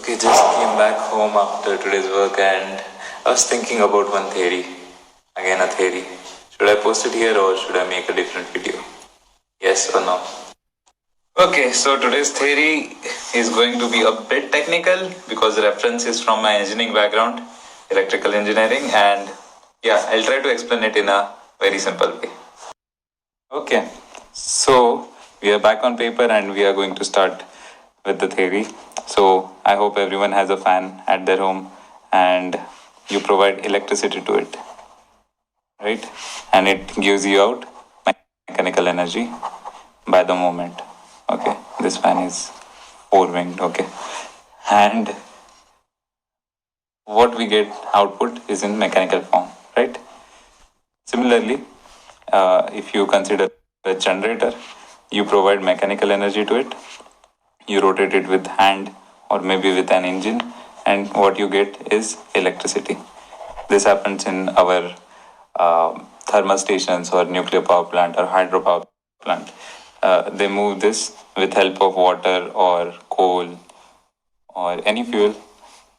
Okay, just came back home after today's work and I was thinking about one theory. Again, a theory. Should I post it here or should I make a different video? Yes or no? Okay, so today's theory is going to be a bit technical because the reference is from my engineering background, electrical engineering, and yeah, I'll try to explain it in a very simple way. Okay, so we are back on paper and we are going to start with the theory. So I hope everyone has a fan at their home and you provide electricity to it, right? And it gives you out mechanical energy by the moment. Okay, this fan is four winged. Okay, and what we get output is in mechanical form, right? Similarly, if you consider a generator, you provide mechanical energy to it, you rotate it with hand or maybe with an engine, and what you get is electricity. This happens in our thermal stations or nuclear power plant or hydropower plant. They move this with help of water or coal or any fuel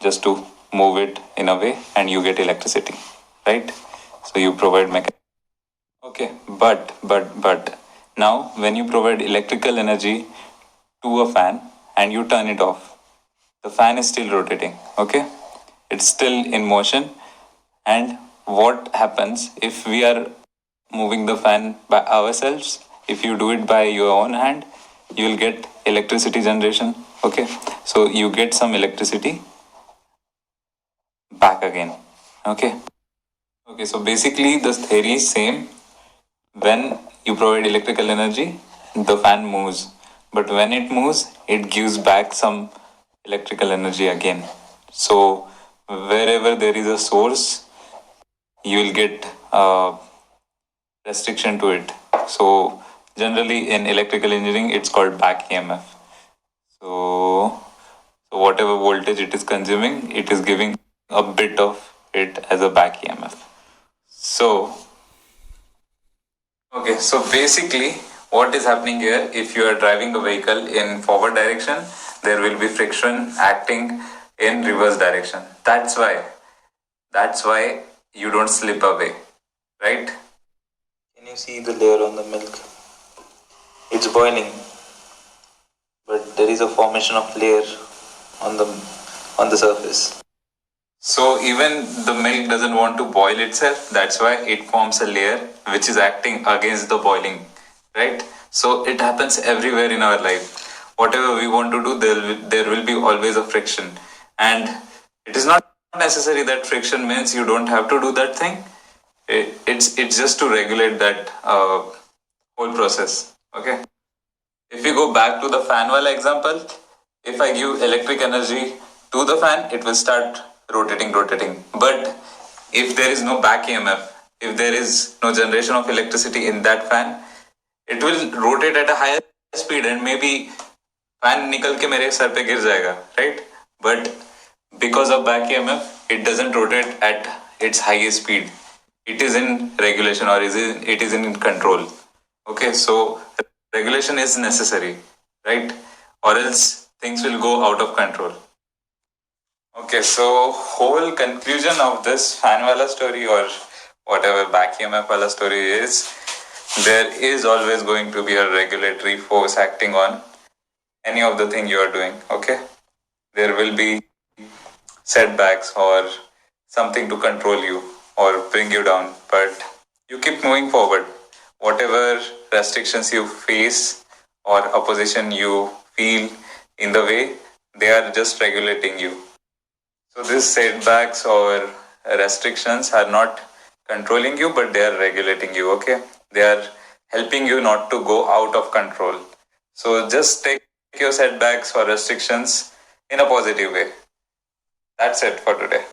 just to move it in a way and you get electricity, right? So you provide mechanical. Okay, but now when you provide electrical energy to a fan and you turn it off, the fan is still rotating. Okay, it's still in motion. And what happens if we are moving the fan by ourselves? If you do it by your own hand, you will get electricity generation. Okay, so you get some electricity back again. Okay, okay, so basically the theory is same. When you provide electrical energy, the fan moves, but when it moves, it gives back some electrical energy again. So wherever there is a source, you will get restriction to it. So generally in electrical engineering, it's called back EMF. So whatever voltage it is consuming, it is giving a bit of it as a back EMF. So okay, so basically what is happening here, if you are driving a vehicle in forward direction, there will be friction acting in reverse direction. That's why you don't slip away, right? Can you see the layer on the milk? It's boiling, but there is a formation of layer on the surface. So even the milk doesn't want to boil itself. That's why it forms a layer which is acting against the boiling, right? So it happens everywhere in our life. Whatever we want to do, there will be always a friction, and it is not necessary that friction means you don't have to do that thing. It's just to regulate that whole process. Okay. If we go back to the fan wala example, if I give electric energy to the fan, it will start rotating. But if there is no back EMF, if there is no generation of electricity in that fan, it will rotate at a higher speed and maybe fan निकल के मेरे sir पे गिर जाएगा, right? But because of back EMF, it doesn't rotate at its highest speed. It is in regulation or it is in control. Okay, so regulation is necessary, right? Or else things will go out of control. Okay, so whole conclusion of this fan wala story or whatever back EMF wala story is, there is always going to be a regulatory force acting on any of the thing you are doing. Okay, there will be setbacks or something to control you or bring you down, but you keep moving forward. Whatever restrictions you face or opposition you feel in the way, they are just regulating you. So these setbacks or restrictions are not controlling you, but they are regulating you. Okay, they are helping you not to go out of control. So just take your setbacks or restrictions in a positive way. That's it for today.